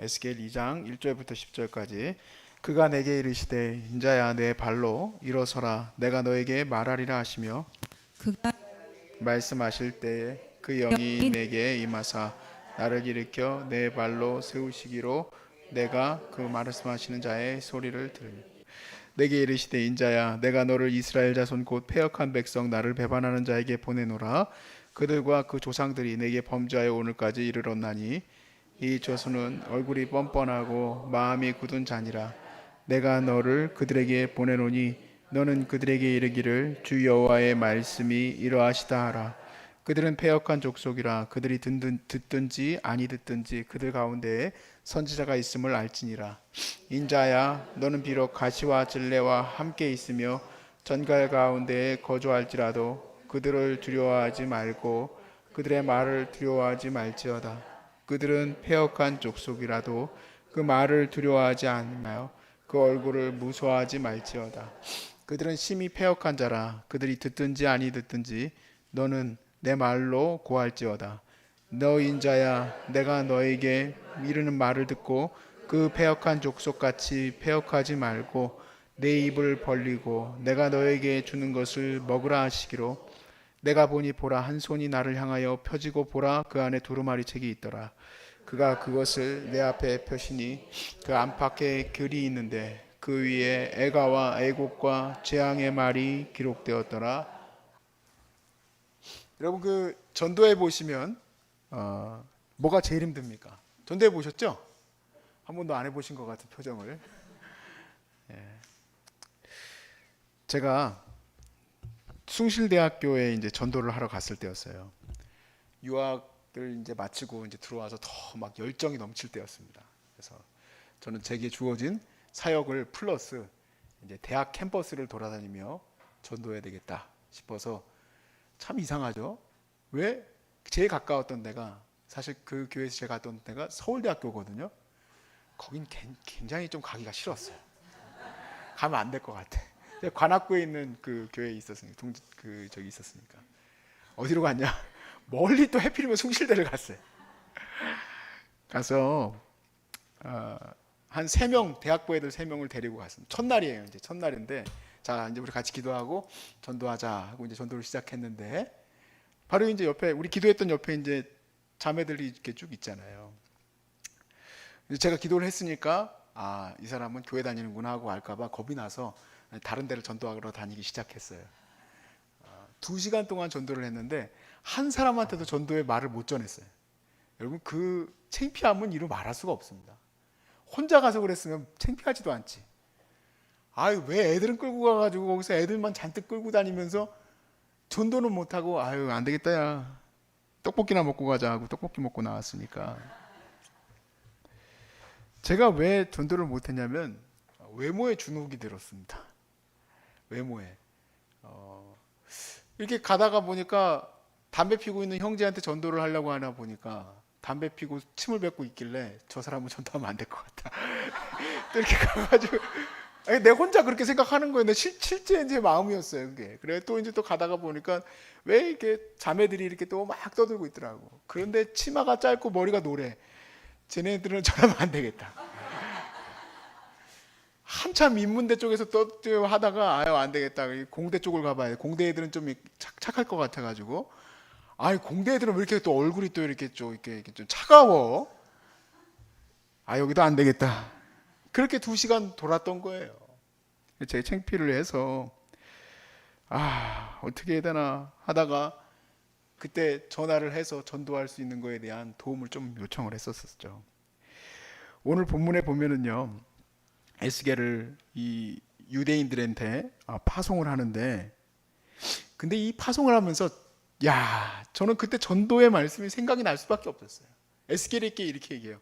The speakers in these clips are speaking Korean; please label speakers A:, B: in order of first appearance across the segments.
A: 에스겔 2장 1절부터 10절까지. 그가 내게 이르시되 인자야 내 발로 일어서라 내가 너에게 말하리라 하시며
B: 그가
A: 말씀하실 때에 그 영이 내게 임하사 나를 일으켜 내 발로 세우시기로 내가 그 말씀하시는 자의 소리를 들으니 내게 이르시되 인자야 내가 너를 이스라엘 자손 곧 패역한 백성 나를 배반하는 자에게 보내노라. 그들과 그 조상들이 내게 범죄하여 오늘까지 이르렀나니 이 조선은 얼굴이 뻔뻔하고 마음이 굳은 자니라. 내가 너를 그들에게 보내노니 너는 그들에게 이르기를 주 여호와의 말씀이 이러하시다 하라. 그들은 패역한 족속이라. 그들이 듣든지 아니 듣든지 그들 가운데에 선지자가 있음을 알지니라. 인자야 너는 비록 가시와 들레와 함께 있으며 전갈 가운데에 거주할지라도 그들을 두려워하지 말고 그들의 말을 두려워하지 말지어다. 그들은 패역한 족속이라도 그 말을 두려워하지 않나요? 그 얼굴을 무서워하지 말지어다. 그들은 심히 패역한 자라. 그들이 듣든지 아니 듣든지 너는 내 말로 고할지어다. 너 인자야 내가 너에게 이르는 말을 듣고 그 패역한 족속같이 패역하지 말고 내 입을 벌리고 내가 너에게 주는 것을 먹으라 하시기로 내가 보니 보라 한 손이 나를 향하여 펴지고 보라 그 안에 두루마리 책이 있더라. 그가 그것을 내 앞에 펴시니 그 안팎에 글이 있는데 그 위에 애가와 애곡과 재앙의 말이 기록되었더라. 여러분 그 전도해 보시면 뭐가 제일 힘듭니까? 전도해 보셨죠? 한 번도 안 해보신 것 같은 표정을. 제가 숭실대학교에 이제 전도를 하러 갔을 때였어요. 유학을 이제 마치고 이제 들어와서 더 막 열정이 넘칠 때였습니다. 그래서 저는 제게 주어진 사역을 플러스 이제 대학 캠퍼스를 돌아다니며 전도해야 되겠다 싶어서 참 이상하죠. 왜 제일 가까웠던 데가 사실 그 교회에서 제가 갔던 데가 서울대학교거든요. 거긴 굉장히 좀 가기가 싫었어요. 가면 안 될 것 같아. 관악구에 있는 그 교회에 있었으니까 저기 있었으니까 어디로 갔냐? 멀리 또 해필이면 숭실대를 갔어요. 가서 한 3명 대학부 애들 3명을 데리고 갔습니다. 첫날이에요. 이제 첫날인데 자 이제 우리 같이 기도하고 전도하자 하고 이제 전도를 시작했는데 바로 이제 옆에 우리 기도했던 옆에 이제 자매들이 이렇게 쭉 있잖아요. 제가 기도를 했으니까 이 사람은 교회 다니는구나 하고 알까봐 겁이 나서 다른 데를 전도하러 다니기 시작했어요. 2시간 동안 전도를 했는데 한 사람한테도 전도의 말을 못 전했어요. 여러분 그 창피함은 이루 말할 수가 없습니다. 혼자 가서 그랬으면 창피하지도 않지. 왜 애들은 끌고 가가지고 거기서 애들만 잔뜩 끌고 다니면서 전도는 못하고 안 되겠다 야 떡볶이나 먹고 가자 하고 떡볶이 먹고 나왔으니까. 제가 왜 전도를 못했냐면 외모에 주눅이 들었습니다. 외모에 이렇게 가다가 보니까 담배 피고 있는 형제한테 전도를 하려고 하나 보니까 담배 피고 침을 뱉고 있길래 저 사람은 전도하면 안 될 것 같다. 또 이렇게 가가지고 내 혼자 그렇게 생각하는 거예요. 실제 제 마음이었어요. 그게. 그래 또 이제 또 가다가 보니까 왜 이렇게 자매들이 이렇게 또 막 떠들고 있더라고. 그런데 치마가 짧고 머리가 노래. 쟤네들은 저러면 안 되겠다. 한참 인문대 쪽에서 하다가 안 되겠다. 공대 쪽을 가봐야 돼. 공대 애들은 좀 착할 것 같아가지고. 공대 애들은 왜 이렇게 또 얼굴이 또 이렇게 좀 차가워? 여기도 안 되겠다. 그렇게 2시간 돌았던 거예요. 제 창피를 해서 어떻게 해야 되나 하다가 그때 전화를 해서 전도할 수 있는 거에 대한 도움을 좀 요청을 했었죠. 오늘 본문에 보면은요. 에스겔을 이 유대인들한테 파송을 하는데 근데 이 파송을 하면서 저는 그때 전도의 말씀이 생각이 날 수밖에 없었어요. 에스겔에게 이렇게 얘기해요.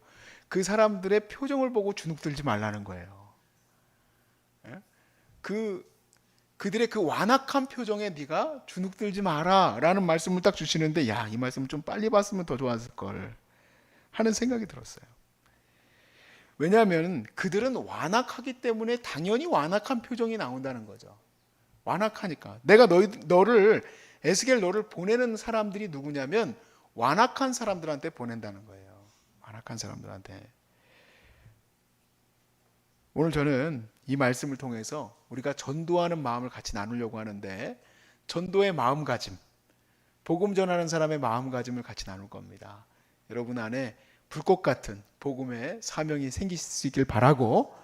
A: 그 사람들의 표정을 보고 주눅들지 말라는 거예요. 그들의 그 완악한 표정에 네가 주눅들지 마라 라는 말씀을 딱 주시는데 이 말씀을 좀 빨리 봤으면 더 좋았을 걸 하는 생각이 들었어요. 왜냐하면 그들은 완악하기 때문에 당연히 완악한 표정이 나온다는 거죠. 완악하니까. 내가 에스겔 너를 보내는 사람들이 누구냐면 완악한 사람들한테 보낸다는 거예요. 완악한 사람들한테. 오늘 저는 이 말씀을 통해서 우리가 전도하는 마음을 같이 나누려고 하는데, 전도의 마음가짐, 복음 전하는 사람의 마음가짐을 같이 나눌 겁니다. 여러분 안에 불꽃 같은 복음의 사명이 생길 수 있길 바라고,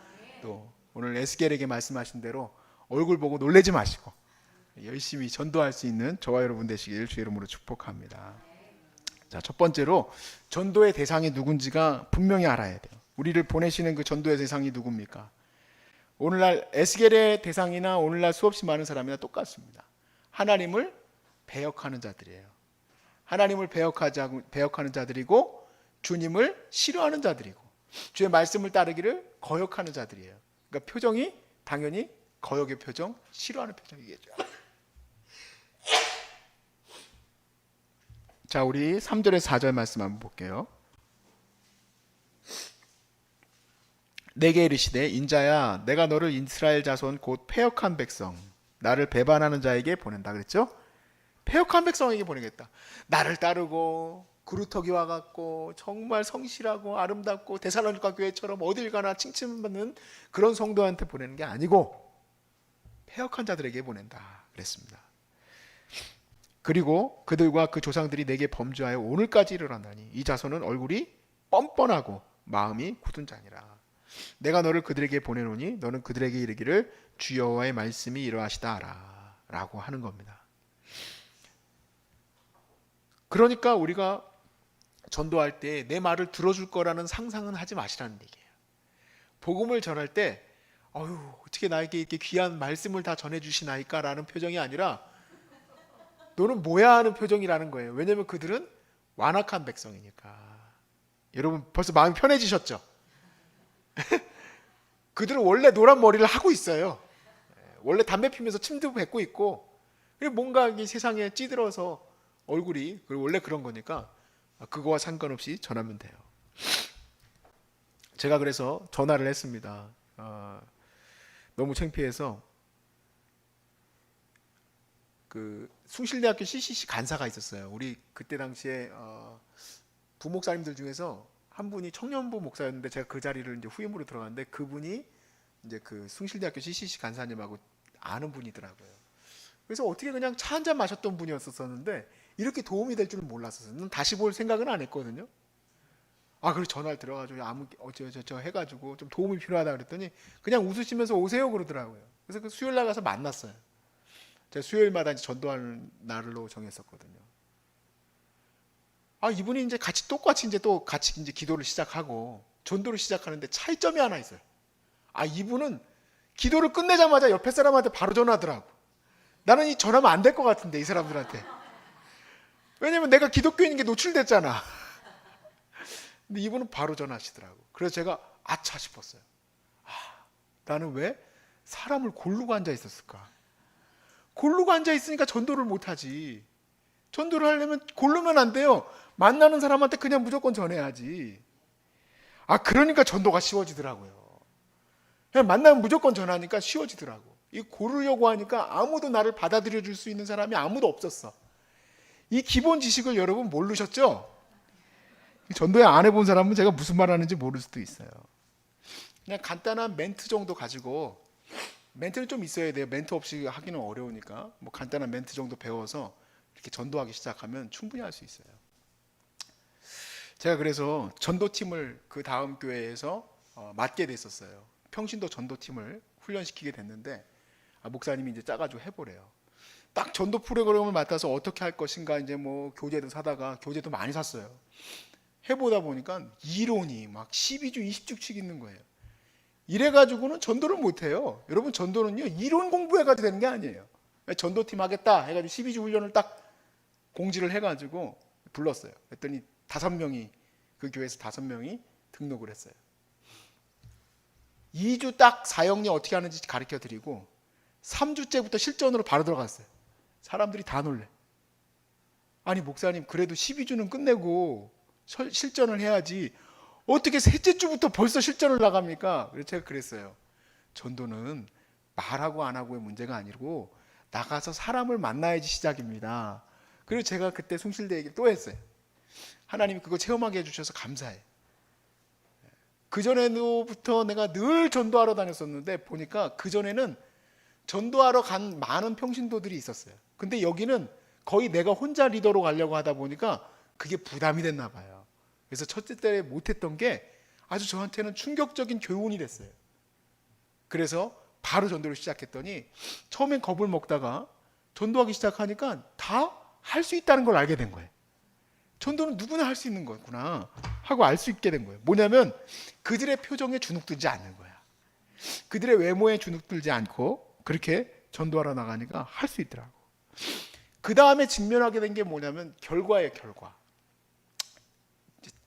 A: 또 오늘 에스겔에게 말씀하신 대로 얼굴 보고 놀라지 마시고 열심히 전도할 수 있는 저와 여러분 되시길 주의 이름으로 축복합니다. 자, 첫 번째로 전도의 대상이 누군지가 분명히 알아야 돼요. 우리를 보내시는 그 전도의 대상이 누굽니까? 오늘날 에스겔의 대상이나 오늘날 수없이 많은 사람이나 똑같습니다. 하나님을 배역하는 자들이에요. 하나님을 배역하는 자들이고, 주님을 싫어하는 자들이고, 주의 말씀을 따르기를 거역하는 자들이에요. 그러니까 표정이 당연히 거역의 표정, 싫어하는 표정이겠죠. 자, 우리 3절에서 4절 말씀 한번 볼게요. 내게 이르시되 인자야, 내가 너를 이스라엘 자손 곧 패역한 백성, 나를 배반하는 자에게 보낸다 그랬죠? 패역한 백성에게 보내겠다. 나를 따르고 그루터기와 같고 정말 성실하고 아름답고 데살로니가 교회처럼 어딜 가나 칭찬받는 그런 성도한테 보내는 게 아니고 패역한 자들에게 보낸다 그랬습니다. 그리고 그들과 그 조상들이 내게 범죄하여 오늘까지 이르렀나니 이 자손은 얼굴이 뻔뻔하고 마음이 굳은 자니라. 내가 너를 그들에게 보내노니 너는 그들에게 이르기를 주 여호와의 말씀이 이러하시다 하라 라고 하는 겁니다. 그러니까 우리가 전도할 때 내 말을 들어줄 거라는 상상은 하지 마시라는 얘기예요. 복음을 전할 때 어떻게 나에게 이렇게 귀한 말씀을 다 전해주시나이까 라는 표정이 아니라 너는 뭐야 하는 표정이라는 거예요. 왜냐하면 그들은 완악한 백성이니까. 여러분 벌써 마음이 편해지셨죠? 그들은 원래 노란 머리를 하고 있어요. 원래 담배 피면서 침도 뱉고 있고, 뭔가 이 세상에 찌들어서 얼굴이 원래 그런 거니까 그거와 상관없이 전하면 돼요. 제가 그래서 전화를 했습니다. 너무 창피해서 그 숭실대학교 CCC 간사가 있었어요. 우리 그때 당시에 부목사님들 중에서 한 분이 청년부 목사였는데 제가 그 자리를 이제 후임으로 들어갔는데 그분이 이제 그 숭실대학교 CCC 간사님하고 아는 분이더라고요. 그래서 어떻게 그냥 차 한잔 마셨던 분이었었는데 이렇게 도움이 될 줄은 몰랐었어요. 다시 볼 생각은 안 했거든요. 그래서 전화를 들어가지고 어쩌저쩌 해가지고 좀 도움이 필요하다 그랬더니 그냥 웃으시면서 오세요 그러더라고요. 그래서 그 수요일 날 가서 만났어요. 제가 수요일마다 이제 전도하는 날로 정했었거든요. 이분이 이제 똑같이 이제 기도를 시작하고 전도를 시작하는데 차이점이 하나 있어요. 이분은 기도를 끝내자마자 옆에 사람한테 바로 전화하더라고. 나는 이 전화하면 안 될 것 같은데 이 사람들한테. 왜냐면 내가 기독교인인 게 노출됐잖아. 근데 이분은 바로 전화하시더라고. 그래서 제가 아차 싶었어요. 나는 왜 사람을 고르고 앉아 있었을까? 고르고 앉아 있으니까 전도를 못하지. 전도를 하려면 고르면 안 돼요. 만나는 사람한테 그냥 무조건 전해야지. 그러니까 전도가 쉬워지더라고요. 그냥 만나면 무조건 전하니까 쉬워지더라고. 이 고르려고 하니까 아무도 나를 받아들여 줄 수 있는 사람이 아무도 없었어. 이 기본 지식을 여러분 모르셨죠? 전도에 안 해본 사람은 제가 무슨 말 하는지 모를 수도 있어요. 그냥 간단한 멘트 정도 가지고, 멘트는 좀 있어야 돼요. 멘트 없이 하기는 어려우니까 간단한 멘트 정도 배워서 이렇게 전도하기 시작하면 충분히 할 수 있어요. 제가 그래서 전도팀을 그 다음 교회에서 맡게 됐었어요. 평신도 전도팀을 훈련시키게 됐는데 목사님이 이제 짜가지고 해보래요. 딱 전도 프로그램을 맡아서 어떻게 할 것인가 이제 교재도 사다가 교재도 많이 샀어요. 해보다 보니까 이론이 막 12주 20주씩 있는 거예요. 이래가지고는 전도를 못해요. 여러분 전도는요 이론 공부해가지고 되는 게 아니에요. 전도팀 하겠다 해가지고 12주 훈련을 딱 공지를 해가지고 불렀어요. 그랬더니 5명이 그 교회에서 5명이 등록을 했어요. 2주 딱 사역리 어떻게 하는지 가르쳐 드리고 3주째부터 실전으로 바로 들어갔어요. 사람들이 다 놀래. 목사님 그래도 12주는 끝내고 실전을 해야지 어떻게 셋째 주부터 벌써 실전을 나갑니까? 그래서 제가 그랬어요. 전도는 말하고 안 하고의 문제가 아니고 나가서 사람을 만나야지 시작입니다. 그리고 제가 그때 숭실대 얘기를 또 했어요. 하나님이 그거 체험하게 해주셔서 감사해. 그전에부터 내가 늘 전도하러 다녔었는데 보니까 그전에는 전도하러 간 많은 평신도들이 있었어요. 근데 여기는 거의 내가 혼자 리더로 가려고 하다 보니까 그게 부담이 됐나 봐요. 그래서 첫째 때 못했던 게 아주 저한테는 충격적인 교훈이 됐어요. 그래서 바로 전도를 시작했더니 처음엔 겁을 먹다가 전도하기 시작하니까 다 할 수 있다는 걸 알게 된 거예요. 전도는 누구나 할 수 있는 거구나 하고 알 수 있게 된 거예요. 뭐냐면 그들의 표정에 주눅들지 않는 거야. 그들의 외모에 주눅들지 않고 그렇게 전도하러 나가니까 할 수 있더라고. 그 다음에 직면하게 된 게 뭐냐면 결과예요. 결과.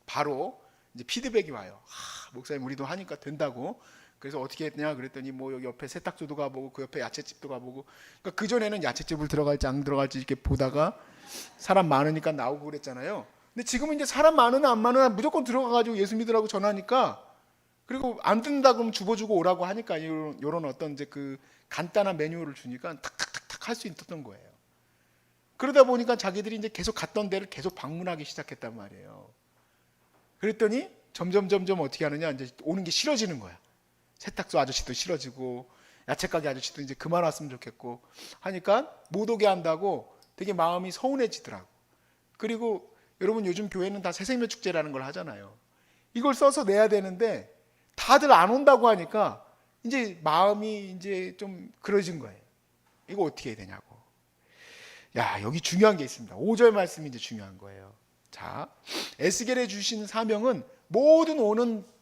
A: 바로 이제 피드백이 와요. 목사님 우리도 하니까 된다고. 그래서 어떻게 했냐 그랬더니 뭐 여기 옆에 세탁소도 가보고 그 옆에 야채집도 가보고. 그러니까 그 전에는 야채집을 들어갈지 안 들어갈지 이렇게 보다가 사람 많으니까 나오고 그랬잖아요. 근데 지금은 이제 사람 많으나 안 많으나 무조건 들어가가지고 예수 믿으라고 전하니까, 그리고 안 된다 그러면 주워주고 오라고 하니까 이런 어떤 이제 그 간단한 매뉴얼을 주니까 탁탁탁탁 할 수 있었던 거예요. 그러다 보니까 자기들이 이제 계속 갔던 데를 계속 방문하기 시작했단 말이에요. 그랬더니 점점 어떻게 하느냐, 이제 오는 게 싫어지는 거야. 세탁소 아저씨도 싫어지고 야채가게 아저씨도 이제 그만 왔으면 좋겠고 하니까 못 오게 한다고 되게 마음이 서운해지더라고. 그리고 여러분 요즘 교회는 다 새생명 축제라는 걸 하잖아요. 이걸 써서 내야 되는데 다들 안 온다고 하니까 이제 마음이 이제 좀 그러진 거예요. 이거 어떻게 해야 되냐고. 야, 여기 중요한 게 있습니다. 5절 말씀이 이제 중요한 거예요. 자, 에스겔에 주신 사명은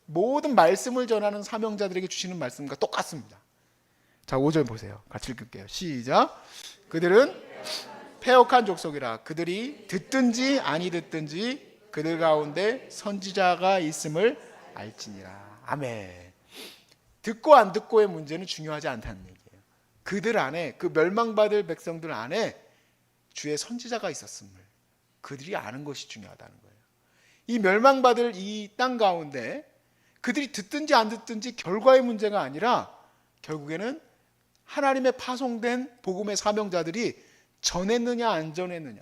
A: 모든 말씀을 전하는 사명자들에게 주시는 말씀과 똑같습니다. 자, 5절 보세요. 같이 읽을게요. 시작. 그들은 패역한 족속이라. 그들이 듣든지 아니 듣든지 그들 가운데 선지자가 있음을 알지니라. 아멘. 듣고 안 듣고의 문제는 중요하지 않다는 얘기예요. 그들 안에, 그 멸망받을 백성들 안에 주의 선지자가 있었음을 그들이 아는 것이 중요하다는 거예요. 이 멸망받을 이 땅 가운데 그들이 듣든지 안 듣든지 결과의 문제가 아니라 결국에는 하나님의 파송된 복음의 사명자들이 전했느냐 안 전했느냐,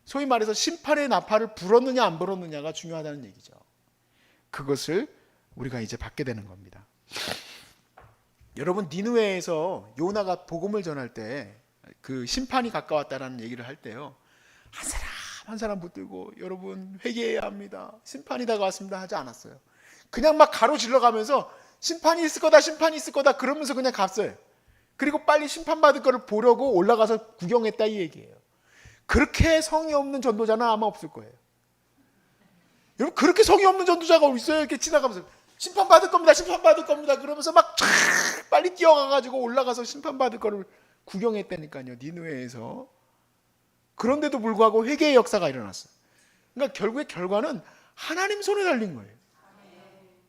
A: 소위 말해서 심판의 나팔을 불었느냐 안 불었느냐가 중요하다는 얘기죠. 그것을 우리가 이제 받게 되는 겁니다. 여러분, 니느웨에서 요나가 복음을 전할 때 그 심판이 가까웠다라는 얘기를 할 때요, 한 사람 붙들고 여러분 회개해야 합니다, 심판이 다가왔습니다 하지 않았어요. 그냥 막 가로질러 가면서 심판이 있을 거다 그러면서 그냥 갔어요. 그리고 빨리 심판받을 거를 보려고 올라가서 구경했다 이 얘기예요. 그렇게 성의 없는 전도자는 아마 없을 거예요. 여러분, 그렇게 성의 없는 전도자가 있어요? 이렇게 지나가면서 심판받을 겁니다 그러면서 막 빨리 뛰어가가지고 올라가서 심판받을 거를 구경했다니까요, 니느웨에서. 그런데도 불구하고 회개의 역사가 일어났어요. 그러니까 결국에 결과는 하나님 손에 달린 거예요.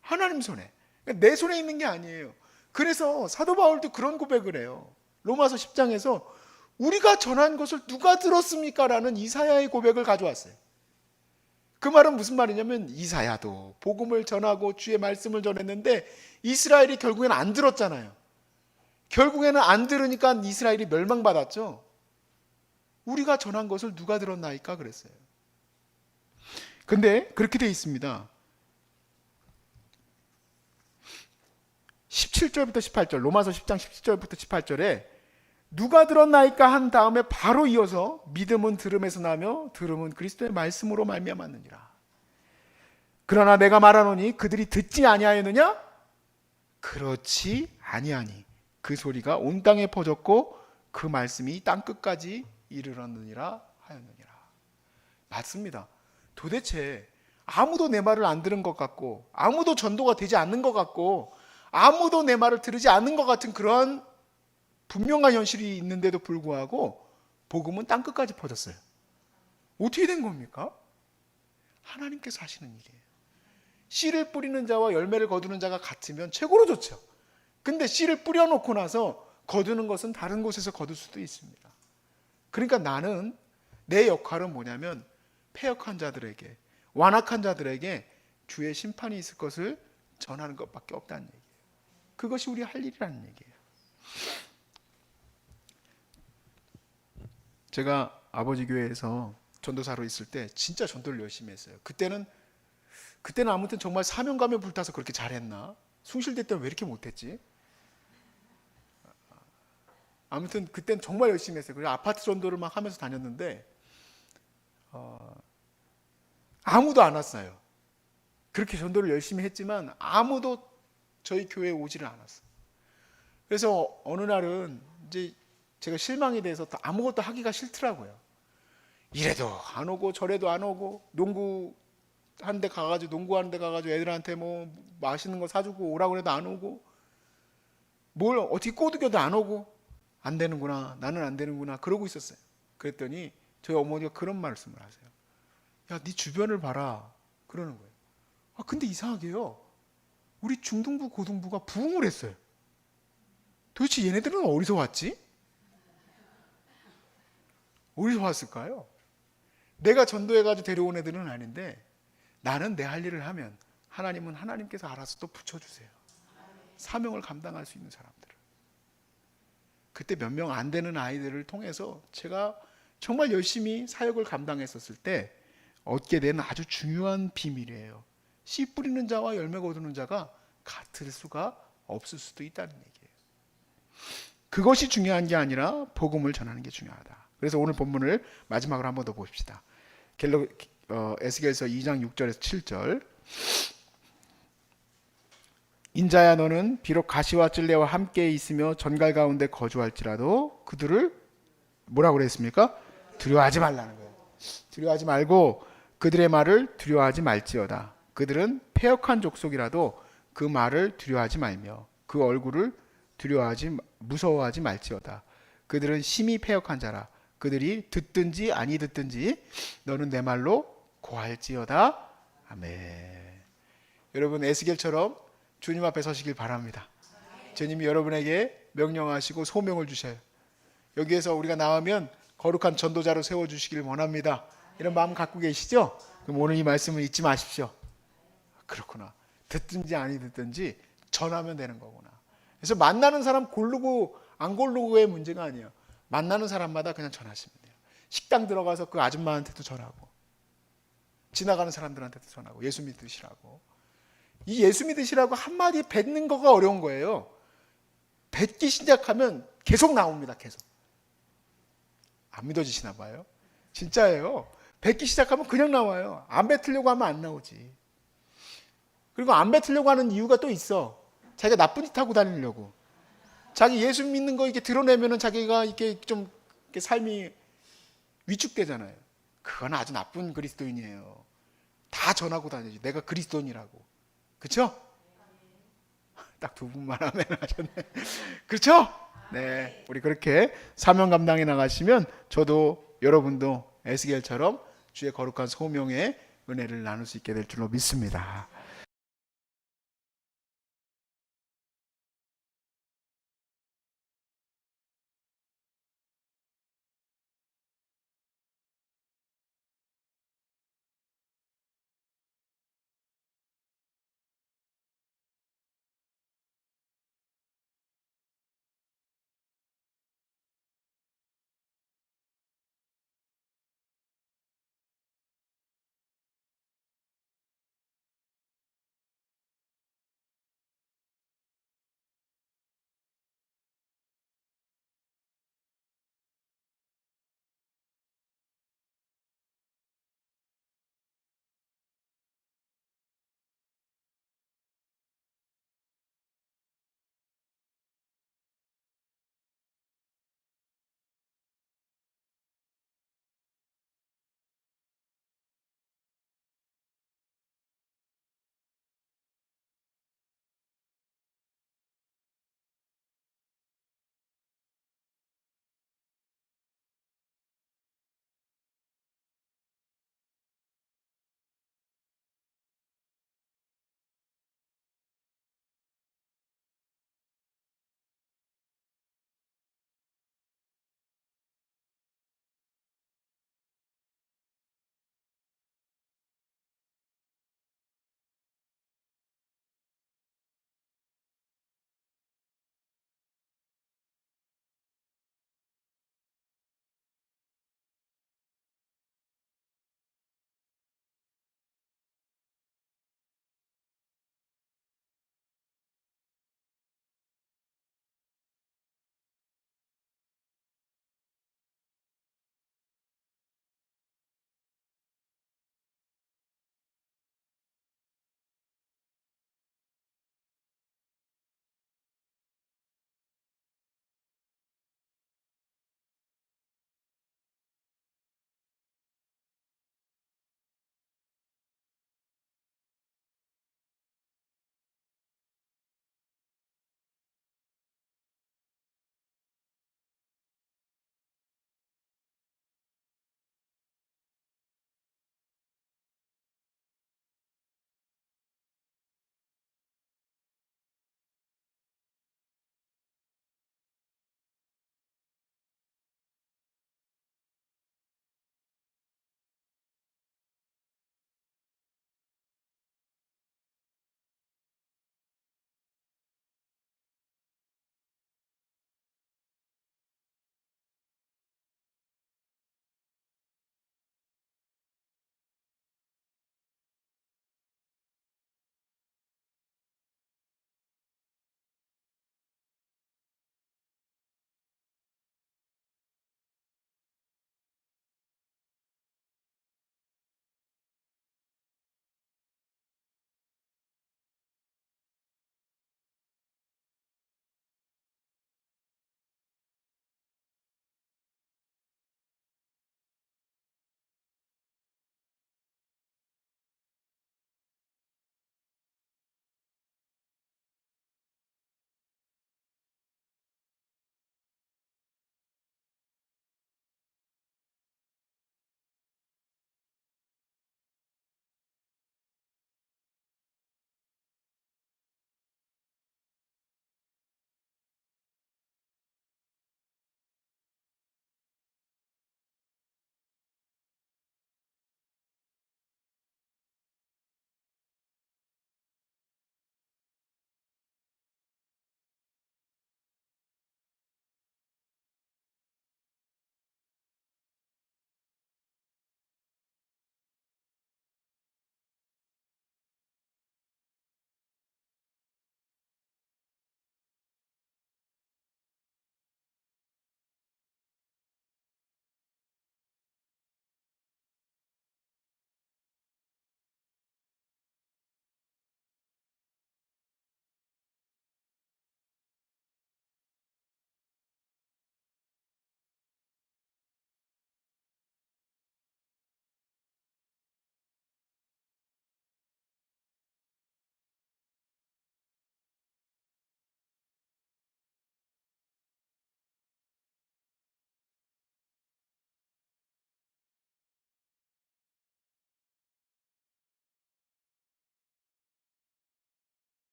A: 하나님 손에. 그러니까 내 손에 있는 게 아니에요. 그래서 사도 바울도 그런 고백을 해요. 로마서 10장에서 우리가 전한 것을 누가 들었습니까? 라는 이사야의 고백을 가져왔어요. 그 말은 무슨 말이냐면 이사야도 복음을 전하고 주의 말씀을 전했는데 이스라엘이 결국에는 안 들었잖아요. 결국에는 안 들으니까 이스라엘이 멸망받았죠. 우리가 전한 것을 누가 들었나이까 그랬어요. 근데 그렇게 돼 있습니다. 17절부터 18절, 로마서 10장 17절부터 18절에 누가 들었나이까 한 다음에 바로 이어서 믿음은 들음에서 나며 들음은 그리스도의 말씀으로 말미암았느니라. 그러나 내가 말하노니 그들이 듣지 아니하였느냐? 그렇지 아니하니 그 소리가 온 땅에 퍼졌고 그 말씀이 땅 끝까지 이르렀느니라 하였느니라. 맞습니다. 도대체 아무도 내 말을 안 들은 것 같고 아무도 전도가 되지 않는 것 같고 아무도 내 말을 들으지 않는 것 같은 그런 분명한 현실이 있는데도 불구하고 복음은 땅끝까지 퍼졌어요. 어떻게 된 겁니까? 하나님께서 하시는 일이에요. 씨를 뿌리는 자와 열매를 거두는 자가 같으면 최고로 좋죠. 근데 씨를 뿌려놓고 나서 거두는 것은 다른 곳에서 거둘 수도 있습니다. 그러니까 나는 내 역할은 뭐냐면 패역한 자들에게, 완악한 자들에게 주의 심판이 있을 것을 전하는 것밖에 없다는 얘기예요. 그것이 우리 할 일이라는 얘기예요. 제가 아버지 교회에서 전도사로 있을 때 진짜 전도를 열심히 했어요. 그때는 그때는 아무튼 정말 사명감에 불타서 그렇게 잘했나? 숭실대 때는 왜 이렇게 못했지? 아무튼 그때는 정말 열심히 했어요. 그래서 아파트 전도를 막 하면서 다녔는데 아무도 안 왔어요. 그렇게 전도를 열심히 했지만 아무도 저희 교회에 오지를 않았어요. 그래서 어느 날은 이제 제가 실망이 돼서 아무것도 하기가 싫더라고요. 이래도 안 오고 저래도 안 오고, 농구하는 데 가가지고 애들한테 뭐 맛있는 거 사주고 오라고 해도 안 오고, 뭘 어떻게 꼬드겨도 안 오고, 안 되는구나, 나는 안 되는구나, 그러고 있었어요. 그랬더니 저희 어머니가 그런 말씀을 하세요. 야, 네 주변을 봐라, 그러는 거예요. 근데 이상하게요, 우리 중등부 고등부가 부흥을 했어요. 도대체 얘네들은 어디서 왔지? 어디서 왔을까요? 내가 전도해가지고 데려온 애들은 아닌데, 나는 내 할 일을 하면 하나님은 하나님께서 알아서 또 붙여주세요. 사명을 감당할 수 있는 사람들을. 그때 몇 명 안 되는 아이들을 통해서 제가 정말 열심히 사역을 감당했었을 때 얻게 된 아주 중요한 비밀이에요. 씨 뿌리는 자와 열매 거두는 자가 같을 수가 없을 수도 있다는 얘기예요. 그것이 중요한 게 아니라 복음을 전하는 게 중요하다. 그래서 오늘 본문을 마지막으로 한 번 더 봅시다. 에스겔서 2장 6절에서 7절. 인자야, 너는 비록 가시와 찔레와 함께 있으며 전갈 가운데 거주할지라도 그들을 뭐라고 그랬습니까? 두려워하지 말라는 거예요. 두려워하지 말고 그들의 말을 두려워하지 말지어다. 그들은 패역한 족속이라도 그 말을 두려워하지 말며 그 얼굴을 무서워하지 말지어다. 그들은 심히 패역한 자라. 그들이 듣든지 아니 듣든지 너는 내 말로 고할지어다. 아멘. 여러분, 에스겔처럼 주님 앞에 서시길 바랍니다. 주님이 여러분에게 명령하시고 소명을 주셔요. 여기에서 우리가 나오면 거룩한 전도자로 세워주시길 원합니다. 이런 마음 갖고 계시죠? 그럼 오늘 이 말씀을 잊지 마십시오. 그렇구나. 듣든지 아니 듣든지 전하면 되는 거구나. 그래서 만나는 사람 고르고 안 고르고의 문제가 아니에요. 만나는 사람마다 그냥 전하시면 돼요. 식당 들어가서 그 아줌마한테도 전하고, 지나가는 사람들한테도 전하고, 예수 믿으시라고. 이 예수 믿으시라고 한마디 뱉는 거가 어려운 거예요. 뱉기 시작하면 계속 나옵니다. 계속. 안 믿어지시나 봐요. 진짜예요. 뱉기 시작하면 그냥 나와요. 안 뱉으려고 하면 안 나오지. 그리고 안 뱉으려고 하는 이유가 또 있어. 자기가 나쁜 짓 하고 다니려고. 자기 예수 믿는 거 이렇게 드러내면은 자기가 이렇게 좀 이렇게 삶이 위축되잖아요. 그건 아주 나쁜 그리스도인이에요. 다 전하고 다니지. 내가 그리스도인이라고. 그렇죠? 딱 두 분만 하면 하셨네. 그렇죠? 네, 우리 그렇게 사명 감당해 나가시면 저도 여러분도 에스겔처럼 주의 거룩한 소명의 은혜를 나눌 수 있게 될 줄로 믿습니다.